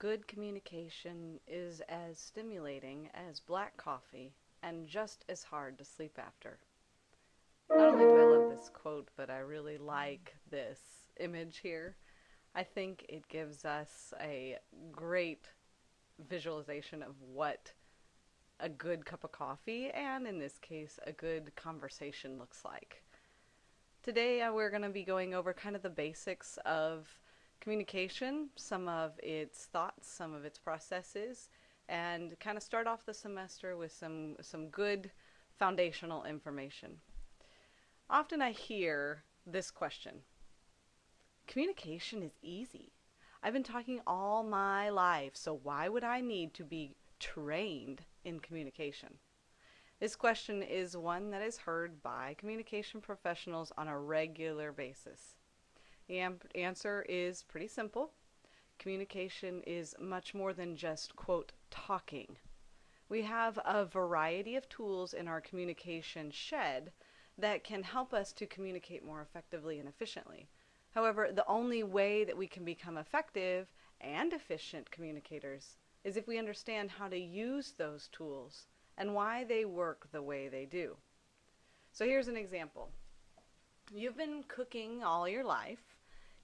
Good communication is as stimulating as black coffee and just as hard to sleep after. Not only do I love this quote, but I really like this image here. I think it gives us a great visualization of what a good cup of coffee, and in this case, a good conversation looks like. Today, we're going to be going over kind of the basics of communication, some of its thoughts, some of its processes, and kind of start off the semester with some good foundational information. Often I hear this question: communication is easy. I've been talking all my life, so why would I need to be trained in communication? This question is one that is heard by communication professionals on a regular basis. The answer is pretty simple. Communication is much more than just, quote, talking. We have a variety of tools in our communication shed that can help us to communicate more effectively and efficiently. However, the only way that we can become effective and efficient communicators is if we understand how to use those tools and why they work the way they do. So here's an example. You've been cooking all your life.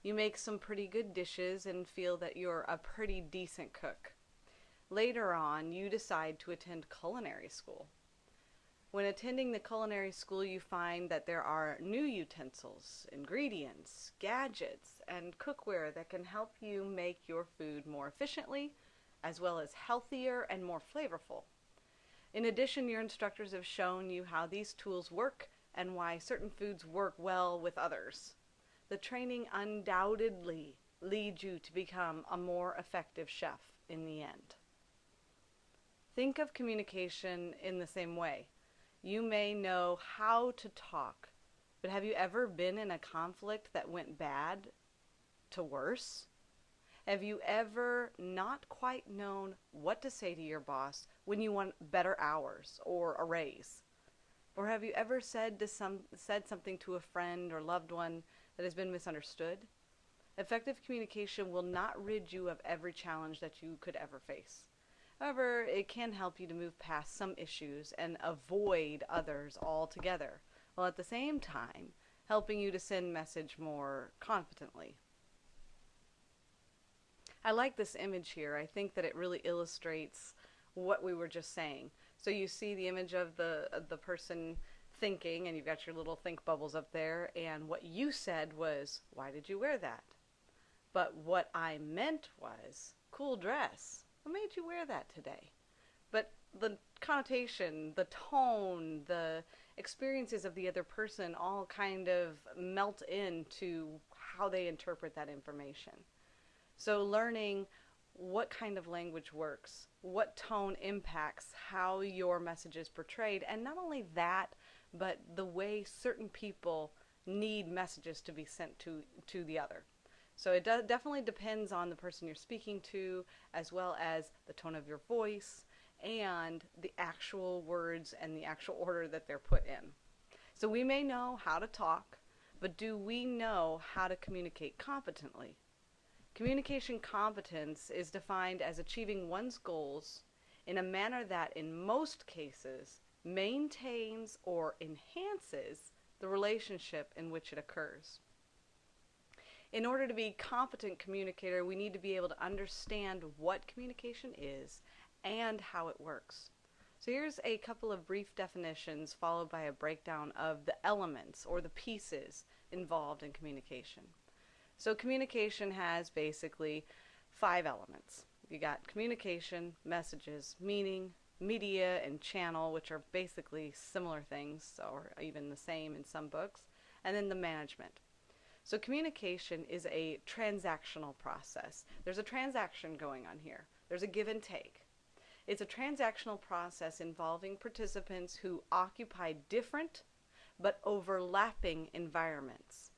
You make some pretty good dishes and feel that you're a pretty decent cook. Later on, you decide to attend culinary school. When attending the culinary school, you find that there are new utensils, ingredients, gadgets, and cookware that can help you make your food more efficiently, as well as healthier and more flavorful. In addition, your instructors have shown you how these tools work and why certain foods work well with others. The training undoubtedly leads you to become a more effective chef in the end. Think of communication in the same way. You may know how to talk, but have you ever been in a conflict that went bad to worse? Have you ever not quite known what to say to your boss when you want better hours or a raise? Or have you ever said something to a friend or loved one that has been misunderstood? Effective communication will not rid you of every challenge that you could ever face. However, it can help you to move past some issues and avoid others altogether, while at the same time helping you to send message more competently. I like this image here. I think that it really illustrates what we were just saying. So you see the image of the person thinking, and you've got your little think bubbles up there, and what you said was, "Why did you wear that?" But what I meant was, "Cool dress. What made you wear that today?" But the connotation, the tone, the experiences of the other person all kind of melt into how they interpret that information. So learning what kind of language works, what tone impacts how your message is portrayed, and not only that, but the way certain people need messages to be sent to the other. So it definitely depends on the person you're speaking to, as well as the tone of your voice and the actual words and the actual order that they're put in. So we may know how to talk, but do we know how to communicate competently? Communication competence is defined as achieving one's goals in a manner that, in most cases, maintains or enhances the relationship in which it occurs. In order to be a competent communicator, we need to be able to understand what communication is and how it works. So here's a couple of brief definitions followed by a breakdown of the elements or the pieces involved in communication. So communication has basically 5 elements. You got communication, messages, meaning, media, and channel, which are basically similar things or even the same in some books, and then the management. So communication is a transactional process. There's a transaction going on here. There's a give and take. It's a transactional process involving participants who occupy different but overlapping environments.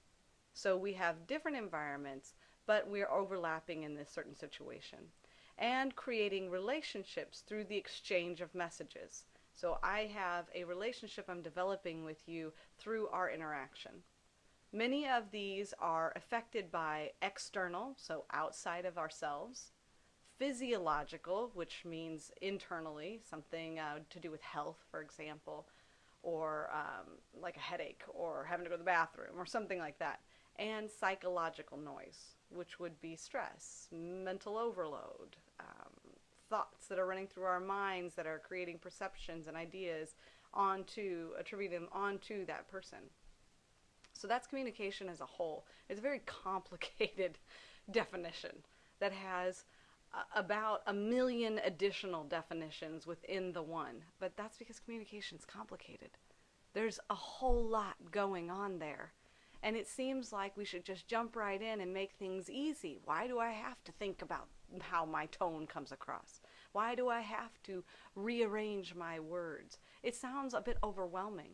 So we have different environments, but we're overlapping in this certain situation. And creating relationships through the exchange of messages. So I have a relationship I'm developing with you through our interaction. Many of these are affected by external, so outside of ourselves, physiological, which means internally, something to do with health, for example, or like a headache or having to go to the bathroom or something like that. And psychological noise, which would be stress, mental overload, thoughts that are running through our minds that are creating perceptions and ideas attributing them onto that person. So that's communication as a whole. It's a very complicated definition that has about 1 million additional definitions within the one. But that's because communication is complicated. There's a whole lot going on there. And it seems like we should just jump right in and make things easy. Why do I have to think about how my tone comes across? Why do I have to rearrange my words? It sounds a bit overwhelming.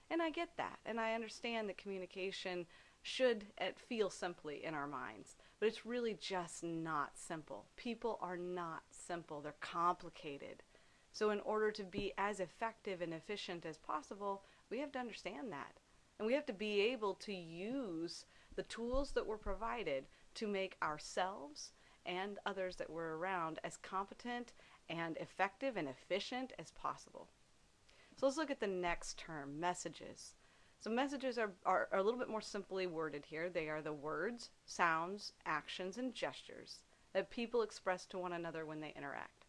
And I get that. And I understand that communication should feel simply in our minds. But it's really just not simple. People are not simple. They're complicated. So in order to be as effective and efficient as possible, we have to understand that. And we have to be able to use the tools that we're provided to make ourselves and others that we're around as competent and effective and efficient as possible. So let's look at the next term, messages. So messages are a little bit more simply worded here. They are the words, sounds, actions, and gestures that people express to one another when they interact.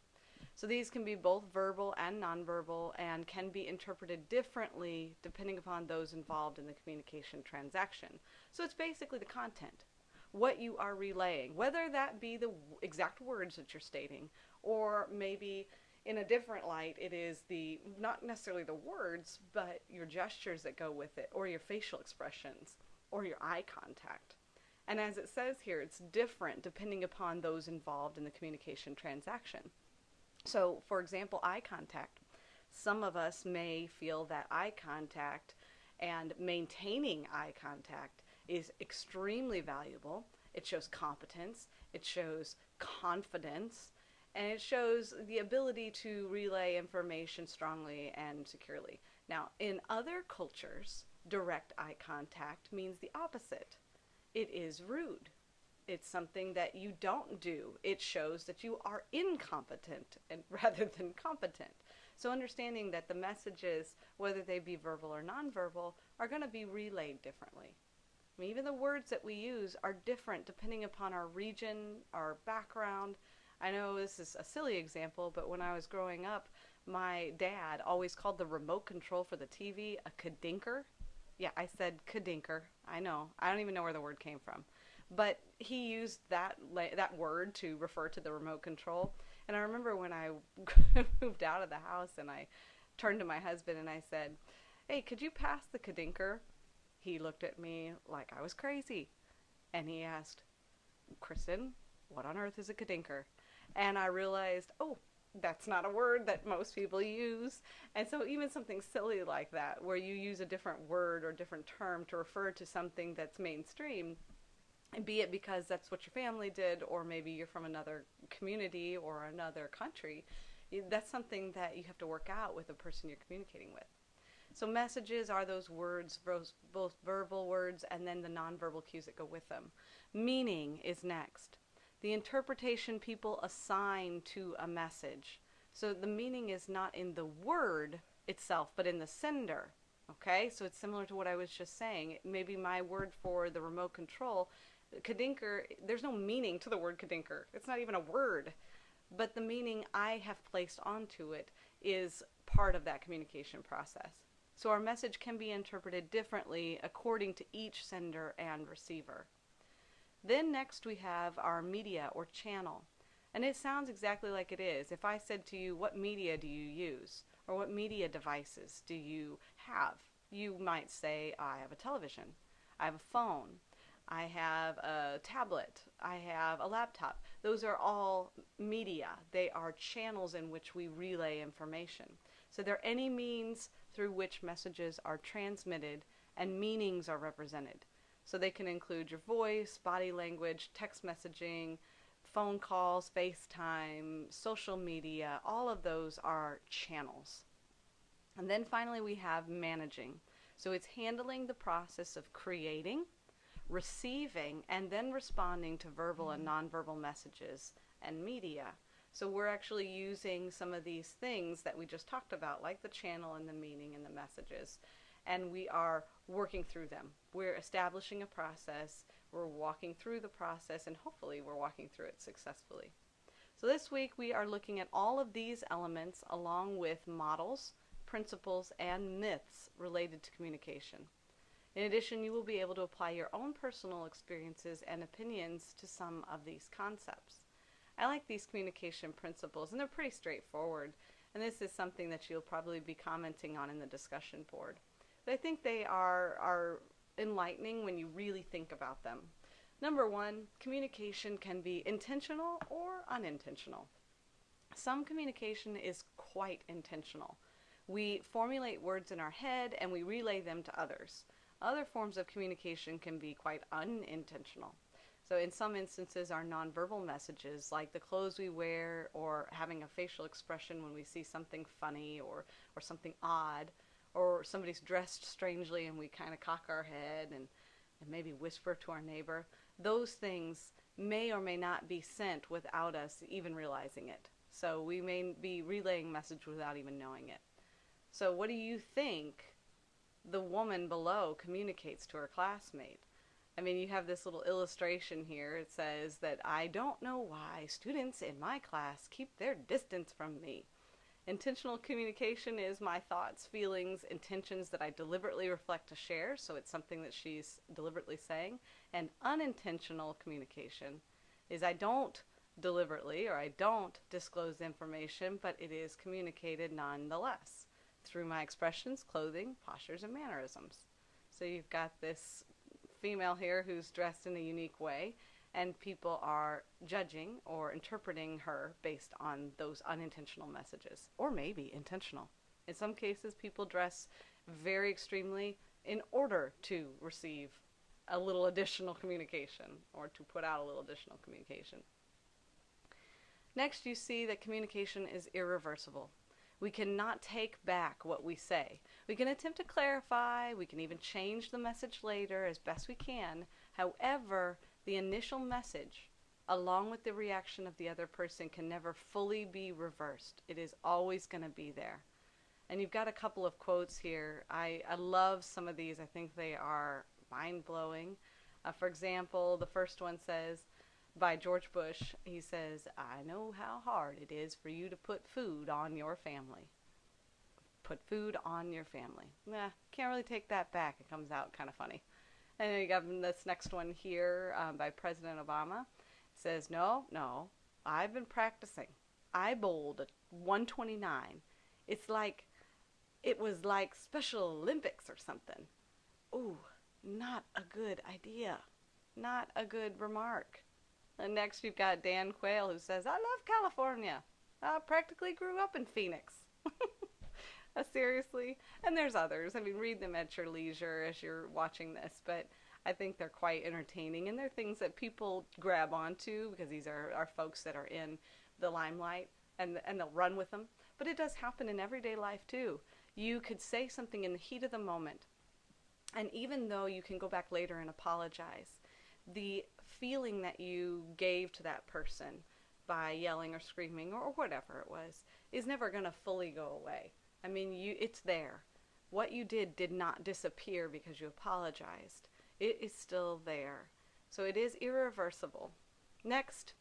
So these can be both verbal and nonverbal and can be interpreted differently depending upon those involved in the communication transaction. So it's basically the content, what you are relaying, whether that be the exact words that you're stating, or maybe in a different light, it is not necessarily the words, but your gestures that go with it, or your facial expressions, or your eye contact. And as it says here, it's different depending upon those involved in the communication transaction. So, for example, eye contact. Some of us may feel that eye contact and maintaining eye contact is extremely valuable. It shows competence, it shows confidence, and it shows the ability to relay information strongly and securely. Now, in other cultures, direct eye contact means the opposite. It is rude. It's something that you don't do. It shows that you are incompetent rather than competent. So understanding that the messages, whether they be verbal or nonverbal, are going to be relayed differently. I mean, even the words that we use are different depending upon our region, our background. I know this is a silly example, but when I was growing up, my dad always called the remote control for the TV a kadinker. Yeah, I said kadinker. I know. I don't even know where the word came from. But he used that word to refer to the remote control. And I remember when I moved out of the house and I turned to my husband and I said, "Hey, could you pass the kadinker?" He looked at me like I was crazy. And he asked, "Kristen, what on earth is a kadinker?" And I realized, oh, that's not a word that most people use. And so even something silly like that, where you use a different word or different term to refer to something that's mainstream, and be it because that's what your family did, or maybe you're from another community or another country, that's something that you have to work out with the person you're communicating with. So messages are those words, both verbal words and then the nonverbal cues that go with them. Meaning is next. The interpretation people assign to a message. So the meaning is not in the word itself, but in the sender. Okay, so it's similar to what I was just saying. Maybe my word for the remote control, kadinker, there's no meaning to the word kadinker. It's not even a word. But the meaning I have placed onto it is part of that communication process. So our message can be interpreted differently according to each sender and receiver. Then next we have our media or channel. And it sounds exactly like it is. If I said to you, what media do you use? Or what media devices do you have? You might say, I have a television, I have a phone, I have a tablet, I have a laptop. Those are all media. They are channels in which we relay information. So they're any means through which messages are transmitted and meanings are represented. So they can include your voice, body language, text messaging, phone calls, FaceTime, social media. All of those are channels. And then finally we have managing. So it's handling the process of creating, receiving, and then responding to verbal and nonverbal messages and media. So we're actually using some of these things that we just talked about, like the channel and the meaning and the messages, and we are working through them. We're establishing a process, we're walking through the process, and hopefully we're walking through it successfully. So this week we are looking at all of these elements along with models, principles, and myths related to communication. In addition, you will be able to apply your own personal experiences and opinions to some of these concepts. I like these communication principles, and they're pretty straightforward, and this is something that you'll probably be commenting on in the discussion board. But I think they are enlightening when you really think about them. Number one, communication can be intentional or unintentional. Some communication is quite intentional. We formulate words in our head and we relay them to others. Other forms of communication can be quite unintentional. So in some instances, our nonverbal messages, like the clothes we wear or having a facial expression when we see something funny or something odd, or somebody's dressed strangely and we kind of cock our head and maybe whisper to our neighbor, those things may or may not be sent without us even realizing it. So we may be relaying message without even knowing it. So what do you think the woman below communicates to her classmate? I mean, you have this little illustration here. It says that I don't know why students in my class keep their distance from me. Intentional communication is my thoughts, feelings, intentions that I deliberately reflect to share, so it's something that she's deliberately saying. And unintentional communication is I don't deliberately or I don't disclose information, but it is communicated nonetheless through my expressions, clothing, postures, and mannerisms. So you've got this female here who's dressed in a unique way, and people are judging or interpreting her based on those unintentional messages, or maybe intentional. In some cases, people dress very extremely in order to receive a little additional communication or to put out a little additional communication. Next, you see that communication is irreversible. We cannot take back what we say. We can attempt to clarify, we can even change the message later as best we can. However, the initial message, along with the reaction of the other person, can never fully be reversed. It is always going to be there. And you've got a couple of quotes here. I love some of these. I think they are mind-blowing. For example, the first one says, by George Bush, he says, I know how hard it is for you to put food on your family. Put food on your family. Nah, can't really take that back. It comes out kind of funny. And then you got this next one here by President Obama. It says, no, I've been practicing. I bowled a 129. It was like Special Olympics or something. Ooh, not a good idea. Not a good remark. And next you've got Dan Quayle who says, I love California. I practically grew up in Phoenix. Seriously? And there's others. I mean, read them at your leisure as you're watching this, but I think they're quite entertaining, and they're things that people grab onto because these are folks that are in the limelight, and they'll run with them. But it does happen in everyday life too. You could say something in the heat of the moment, and even though you can go back later and apologize, the feeling that you gave to that person by yelling or screaming or whatever it was is never going to fully go away. I mean, it's there. What you did not disappear because you apologized. It is still there. So it is irreversible. Next,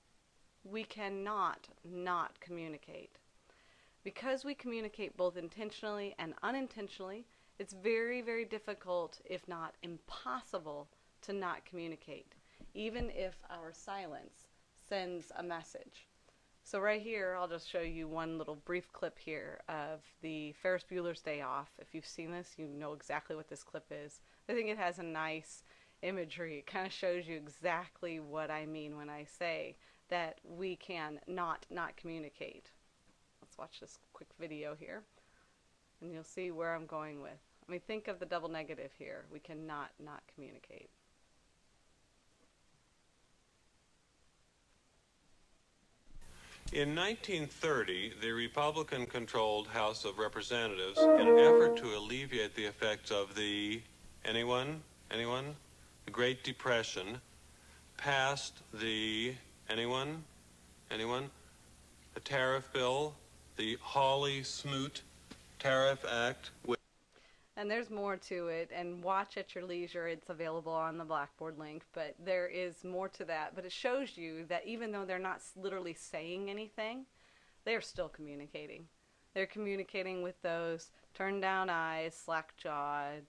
we cannot not communicate. Because we communicate both intentionally and unintentionally, it's very, very difficult, if not impossible, to not communicate, even if our silence sends a message. So right here, I'll just show you one little brief clip here of the Ferris Bueller's Day Off. If you've seen this, you know exactly what this clip is. I think it has a nice imagery. It kind of shows you exactly what I mean when I say that we can not communicate. Let's watch this quick video here, and you'll see where I'm going with. I mean, think of the double negative here. We cannot not communicate. In 1930, the Republican-controlled House of Representatives, in an effort to alleviate the effects of the, anyone, the Great Depression, passed the, anyone? The tariff bill, the Hawley-Smoot Tariff Act. And there's more to it, and watch at your leisure. It's available on the Blackboard link, but there is more to that. But it shows you that even though they're not literally saying anything, they're still communicating. They're communicating with those turned down eyes, slack-jawed,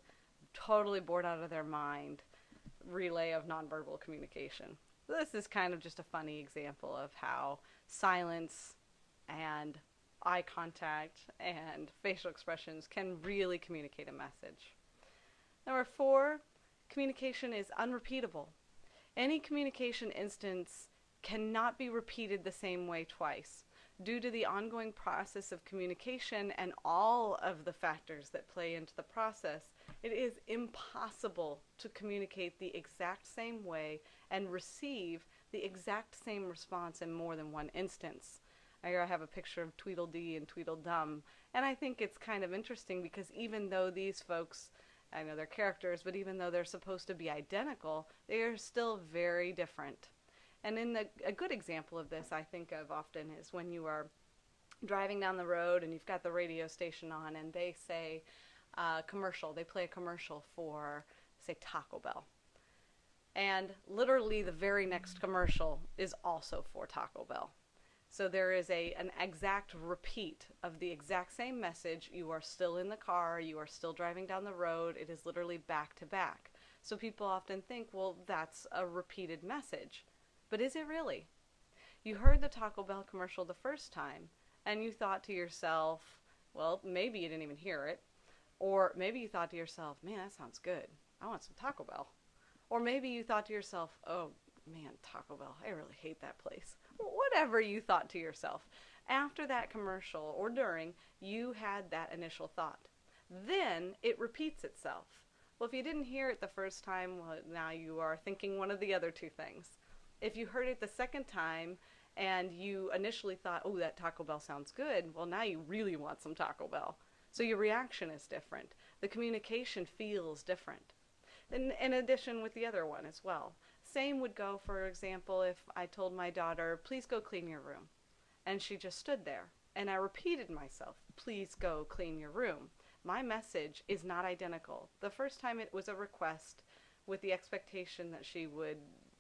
totally bored out of their mind relay of nonverbal communication. This is kind of just a funny example of how silence and eye contact and facial expressions can really communicate a message. Number 4, communication is unrepeatable. Any communication instance cannot be repeated the same way twice. Due to the ongoing process of communication and all of the factors that play into the process, it is impossible to communicate the exact same way and receive the exact same response in more than one instance. Here I have a picture of Tweedledee and Tweedledum, and I think it's kind of interesting because even though these folks, I know they're characters, but even though they're supposed to be identical, they are still very different. And a good example of this I think of often is when you are driving down the road and you've got the radio station on and they say commercial, they play a commercial for, say, Taco Bell. And literally the very next commercial is also for Taco Bell. So there is an exact repeat of the exact same message. You are still in the car, you are still driving down the road, it is literally back to back. So people often think, well, that's a repeated message. But is it really? You heard the Taco Bell commercial the first time, and you thought to yourself, well, maybe you didn't even hear it. Or maybe you thought to yourself, man, that sounds good. I want some Taco Bell. Or maybe you thought to yourself, oh, man, Taco Bell, I really hate that place. Whatever you thought to yourself. After that commercial or during, you had that initial thought. Then it repeats itself. Well, if you didn't hear it the first time, well, now you are thinking one of the other two things. If you heard it the second time and you initially thought, oh, that Taco Bell sounds good, well, now you really want some Taco Bell. So your reaction is different. The communication feels different. In addition with the other one as well. Same would go, for example, if I told my daughter, please go clean your room. And she just stood there. And I repeated myself, please go clean your room. My message is not identical. The first time it was a request with the expectation that she would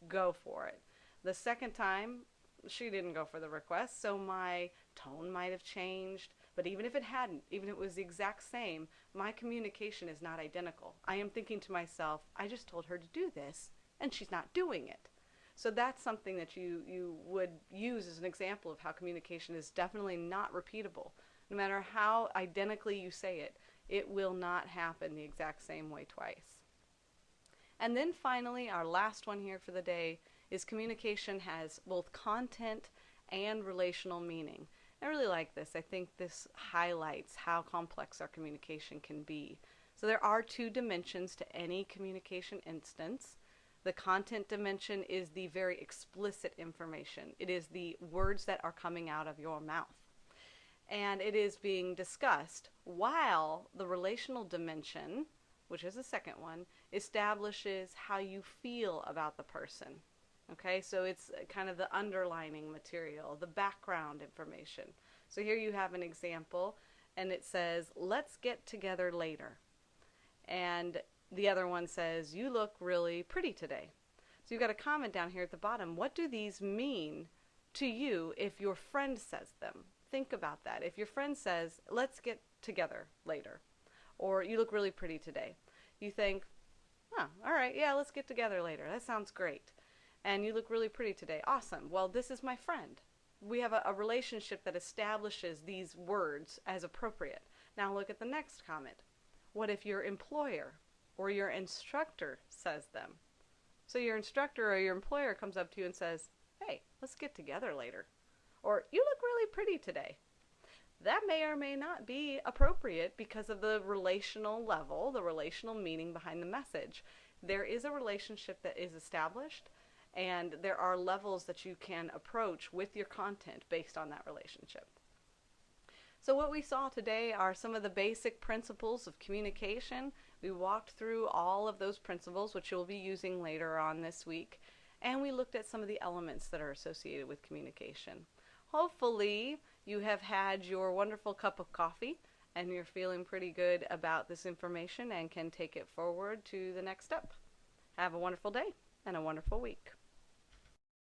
go for it. The second time, she didn't go for the request, so my tone might have changed. But even if it hadn't, even if it was the exact same, my communication is not identical. I am thinking to myself, I just told her to do this, and she's not doing it. So that's something that you would use as an example of how communication is definitely not repeatable. No matter how identically you say it, it will not happen the exact same way twice. And then finally, our last one here for the day is communication has both content and relational meaning. I really like this. I think this highlights how complex our communication can be. So there are 2 dimensions to any communication instance. The content dimension is the very explicit information. It is the words that are coming out of your mouth. And it is being discussed, while the relational dimension, which is the second one, establishes how you feel about the person. Okay, so it's kind of the underlining material, the background information. So here you have an example, and it says, let's get together later. And the other one says, you look really pretty today. So you've got a comment down here at the bottom. What do these mean to you if your friend says them? Think about that. If your friend says, let's get together later, or you look really pretty today, you think, oh, all right, yeah, let's get together later. That sounds great. And you look really pretty today. Awesome. Well, this is my friend. We have a relationship that establishes these words as appropriate. Now look at the next comment. What if your employer or your instructor says them? So your instructor or your employer comes up to you and says, hey, let's get together later. Or you look really pretty today. That may or may not be appropriate because of the relational level, the relational meaning behind the message. There is a relationship that is established, and there are levels that you can approach with your content based on that relationship. So what we saw today are some of the basic principles of communication. We walked through all of those principles, which you'll be using later on this week, and we looked at some of the elements that are associated with communication. Hopefully, you have had your wonderful cup of coffee and you're feeling pretty good about this information and can take it forward to the next step. Have a wonderful day and a wonderful week.